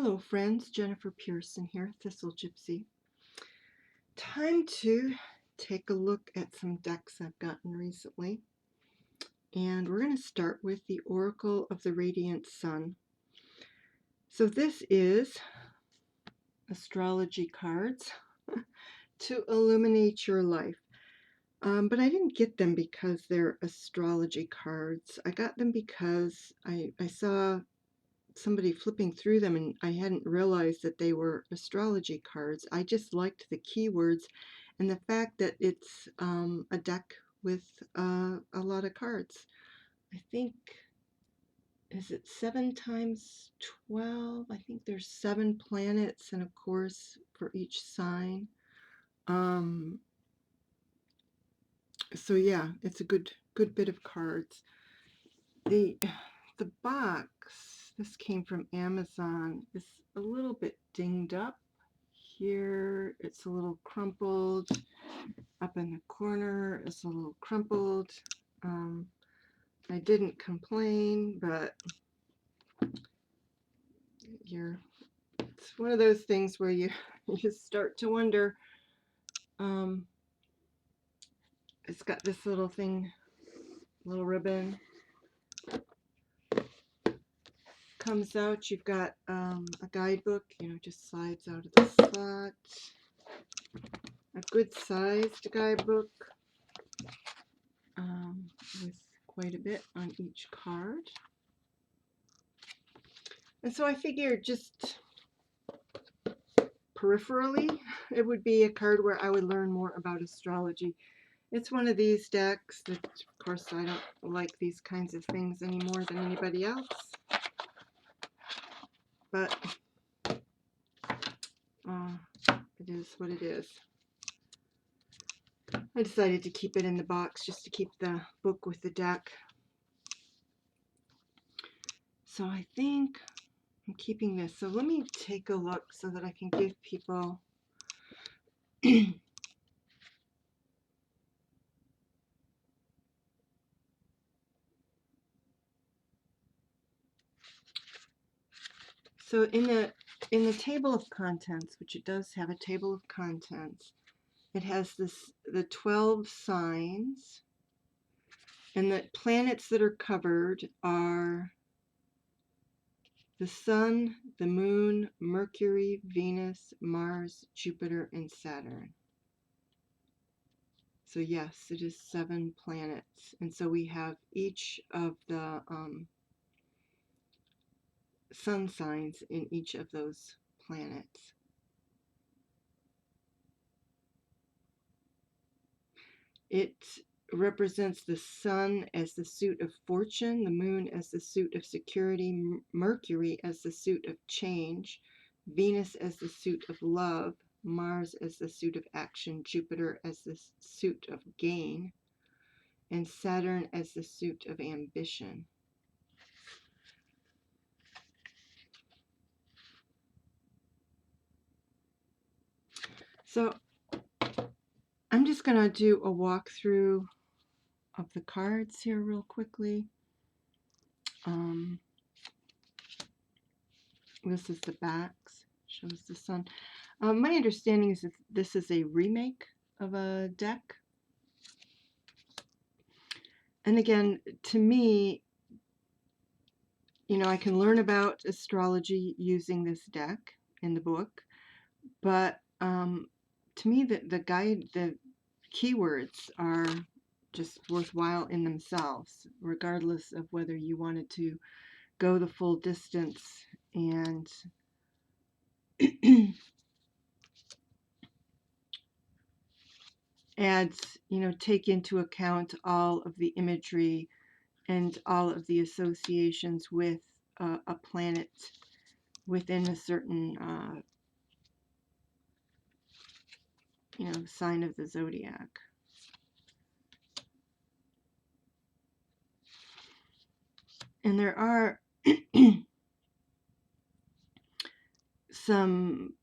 Hello friends, Jennifer Pearson here, Thistle Gypsy. Time to take a look at some decks I've gotten recently. And we're going to start with the Oracle of the Radiant Sun. So this is astrology cards to illuminate your life. But I didn't get them because they're astrology cards. I got them because I saw somebody flipping through them and I hadn't realized that they were astrology cards. I just liked the keywords and the fact that it's a deck with a lot of cards. I think, is it 7 times 12? I think there's 7 planets and of course for each sign. So yeah, it's a good bit of cards. The box, this came from Amazon, is a little bit dinged up. Here it's a little crumpled. Up in the corner it's a little crumpled. I didn't complain, but it's one of those things where you start to wonder. It's got this little thing, little ribbon. Comes out, you've got a guidebook, just slides out of the slot. A good sized guidebook with quite a bit on each card. And so I figured just peripherally it would be a card where I would learn more about astrology. It's one of these decks that, of course, I don't like these kinds of things any more than anybody else. But it is what it is. I decided to keep it in the box just to keep the book with the deck. So I think I'm keeping this. So let me take a look so that I can give people so in the table of contents, which it does have a table of contents, it has the 12 signs, and the planets that are covered are the Sun, the Moon, Mercury, Venus, Mars, Jupiter, and Saturn. So yes, it is 7 planets. And so we have each of the sun signs in each of those planets. It represents the Sun as the suit of fortune, the Moon as the suit of security, Mercury as the suit of change, Venus as the suit of love, Mars as the suit of action, Jupiter as the suit of gain, and Saturn as the suit of ambition. So I'm just going to do a walkthrough of the cards here real quickly. This is the backs, shows the sun. My understanding is that this is a remake of a deck. And again, to me, I can learn about astrology using this deck in the book, but to me, the keywords are just worthwhile in themselves, regardless of whether you wanted to go the full distance and take into account all of the imagery and all of the associations with a planet within a certain sign of the zodiac. And there are some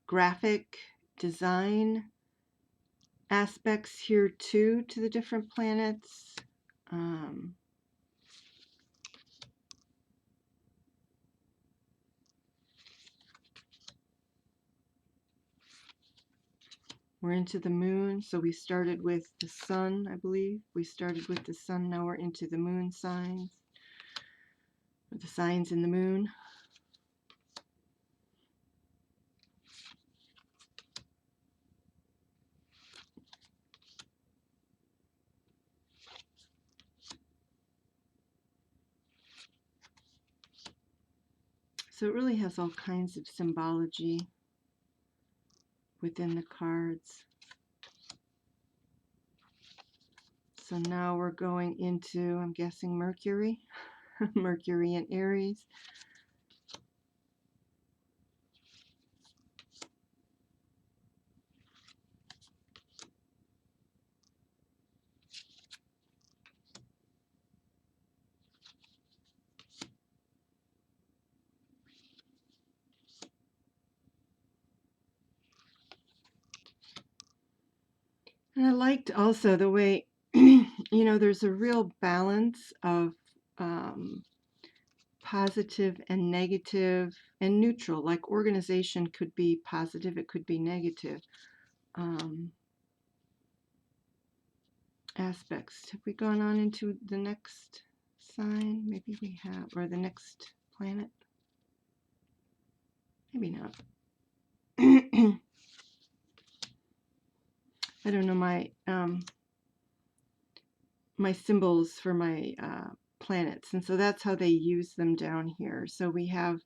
graphic design aspects here too to the different planets. We're into the moon, so we started with the sun, I believe. We started with the sun, now we're into the moon signs, or the signs in the moon. So it really has all kinds of symbology within the cards. So now we're going into, I'm guessing, Mercury. Mercury in Aries. And I liked also the way, there's a real balance of positive and negative and neutral. Like organization could be positive, it could be negative. Aspects. Have we gone on into the next sign? Maybe we have, or the next planet? Maybe not. I don't know my symbols for my planets, and so that's how they use them down here. So we have,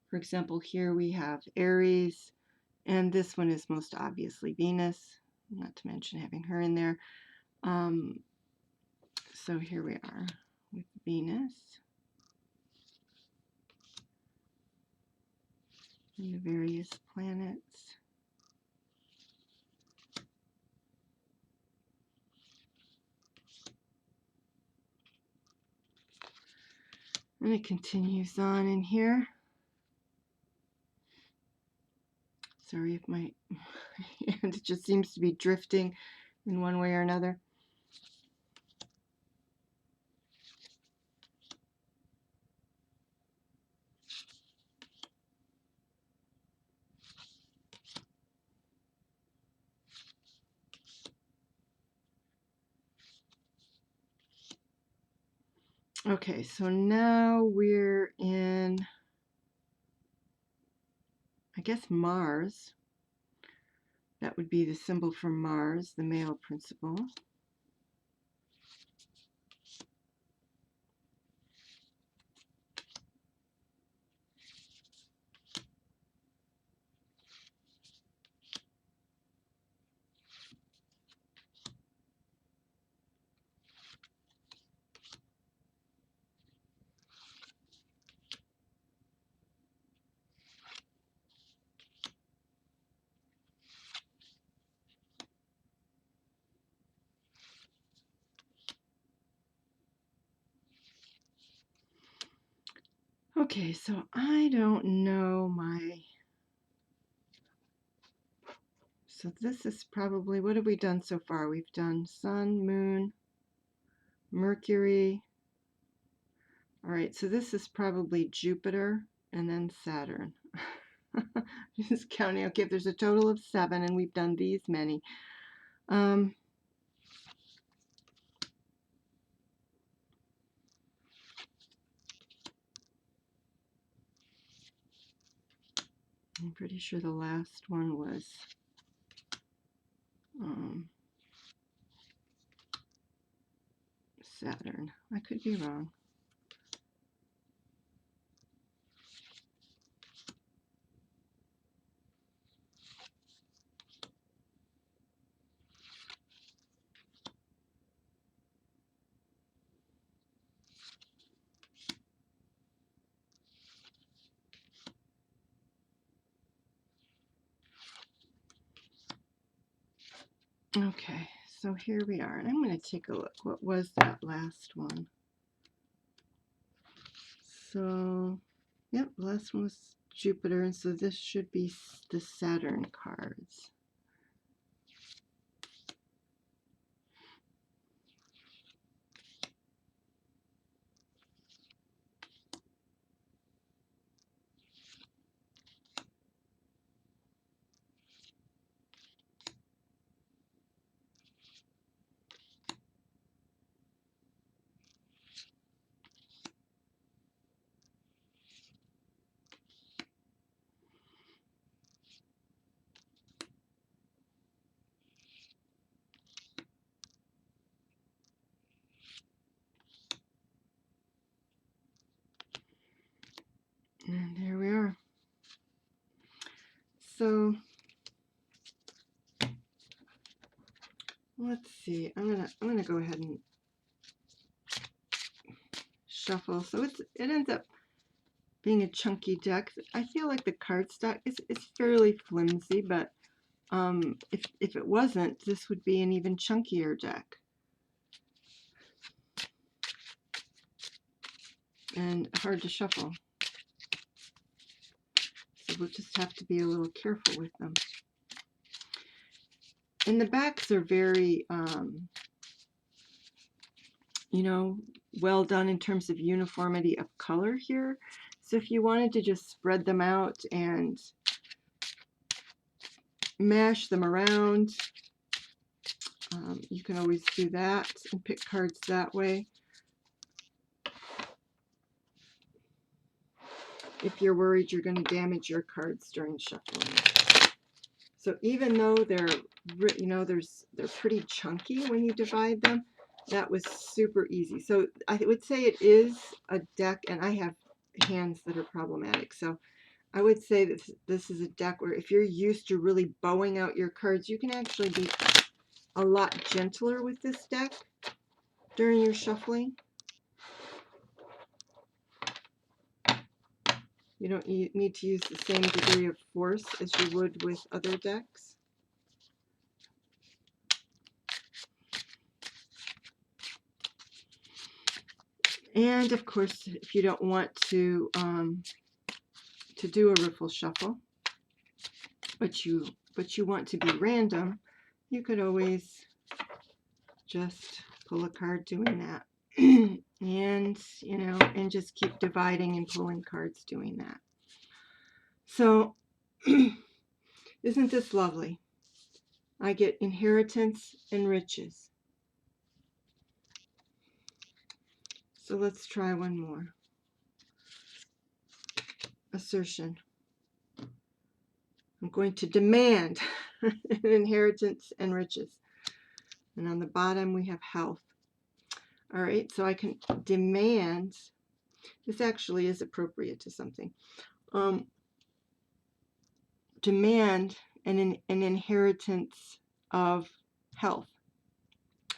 for example, here we have Aries, and this one is most obviously Venus, not to mention having her in there. So here we are with Venus and the various planets. And it continues on in here. Sorry if my hand just seems to be drifting in one way or another. Okay, so now we're in, I guess, Mars. That would be the symbol for Mars, the male principle. Okay, so I don't know so this is probably, what have we done so far? We've done Sun, Moon, Mercury. All right, so this is probably Jupiter and then Saturn. Just counting, okay, if there's a total of 7 and we've done these many. I'm pretty sure the last one was Saturn. I could be wrong. Okay, so here we are, and I'm going to take a look. What was that last one? So, yep, the last one was Jupiter, and so this should be the Saturn cards. And there we are. So let's see. I'm gonna go ahead and shuffle. So it ends up being a chunky deck. I feel like the cardstock is fairly flimsy, but if it wasn't, this would be an even chunkier deck and hard to shuffle. So we'll just have to be a little careful with them. And the backs are very, you know, well done in terms of uniformity of color here. So if you wanted to just spread them out and mash them around, you can always do that and pick cards that way. If you're worried you're going to damage your cards during shuffling. So even though they're, you know, they're pretty chunky when you divide them, that was super easy. So I would say it is a deck, and I have hands that are problematic. So I would say that this is a deck where if you're used to really bowing out your cards, you can actually be a lot gentler with this deck during your shuffling. You don't need to use the same degree of force as you would with other decks. And of course, if you don't want to do a riffle shuffle, but you want to be random, you could always just pull a card doing that. And, you know, and just keep dividing and pulling cards doing that. So, isn't this lovely? I get inheritance and riches. So let's try one more. Assertion. I'm going to demand an inheritance and riches. And on the bottom we have health. All right, so I can demand, this actually is appropriate to something. Demand an inheritance of health,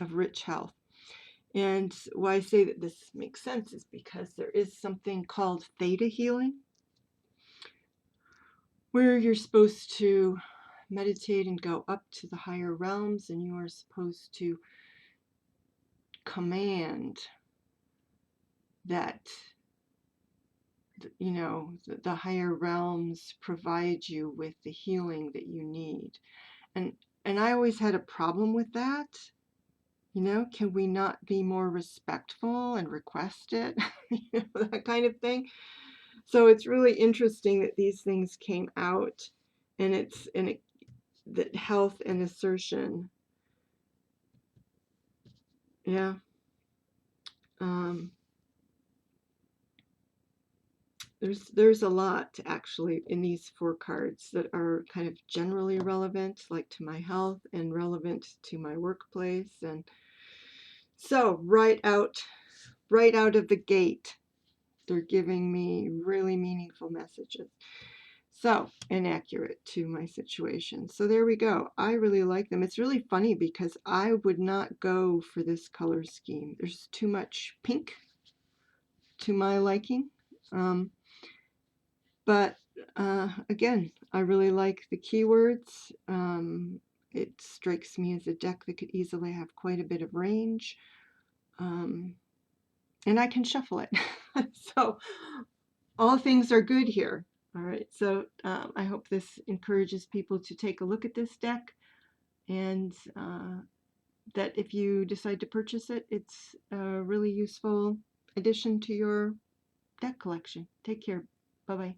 of rich health. And why I say that this makes sense is because there is something called theta healing, where you're supposed to meditate and go up to the higher realms, and you are supposed to command that, you know, the higher realms provide you with the healing that you need. And I always had a problem with that. You know, can we not be more respectful and request it? You know, that kind of thing. So it's really interesting that these things came out, and that health and assertion. Yeah. There's a lot actually in these 4 cards that are kind of generally relevant, like to my health and relevant to my workplace. And so right out of the gate, they're giving me really meaningful messages. So inaccurate to my situation. So there we go. I really like them. It's really funny because I would not go for this color scheme. There's too much pink to my liking. But again, I really like the keywords. It strikes me as a deck that could easily have quite a bit of range. And I can shuffle it. So all things are good here. All right, so I hope this encourages people to take a look at this deck, and that if you decide to purchase it, it's a really useful addition to your deck collection. Take care. Bye-bye.